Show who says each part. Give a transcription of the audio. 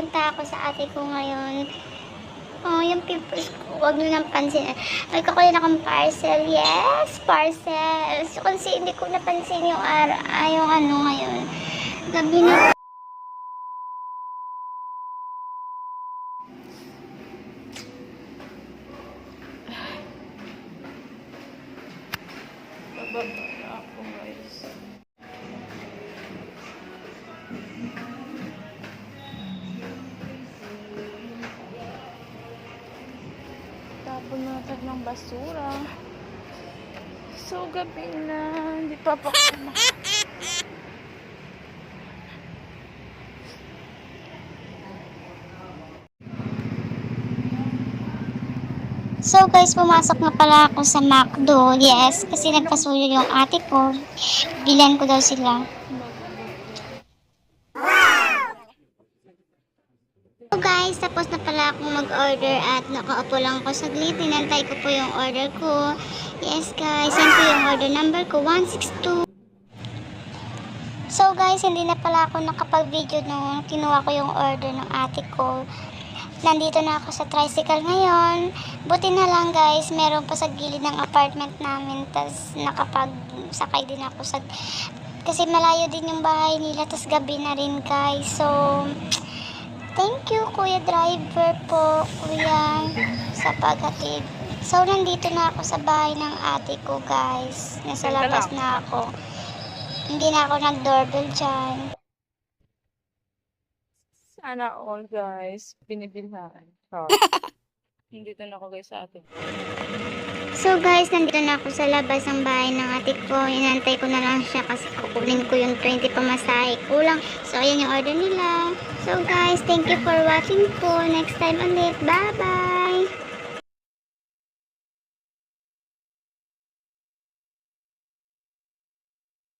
Speaker 1: pupunta ako sa ate ko ngayon. Oh, yung pimples ko, huwag nyo nang pansin. May kakulit akong parcel. Yes, parcel. So, kasi hindi ko napansin yung yung ano ngayon. Gabi na.
Speaker 2: Bababa na ako, guys. Tapon natin ng basura. So, gabi na. Hindi pa pa
Speaker 1: So guys, pumasok na pala ako sa McDo. Yes, kasi nagpasuyo yung ate ko. Bilan ko daw sila. So guys, tapos na pala akong mag-order at nakaupo lang ako saglit. Tinantay ko po yung order ko. Yes guys, yan po yung order number ko, 162. So guys, hindi na pala ako nakapag-video nung kinuha ko yung order ng ate ko. Nandito na ako sa tricycle ngayon. Buti na lang guys, meron pa sa gilid ng apartment namin. Tapos nakapag-sakay din ako sa... Kasi malayo din yung bahay nila. Tapos gabi na rin guys. So, thank you kuya driver po, kuya, sa paghatid. So, nandito na ako sa bahay ng ate ko guys. Nasa labas na ako. Hindi na ako nag-doorbell dyan.
Speaker 2: Sana all, guys. Binibilhan. Nandito na ako, guys, sa atin.
Speaker 1: So guys, nandito na ako sa labas ng bahay ng ate ko. Inantay ko na lang siya kasi kukunin ko yung 20 pamasahe kulang. So ayan yung order nila. So guys, thank you for watching po. Next time ulit. Bye bye!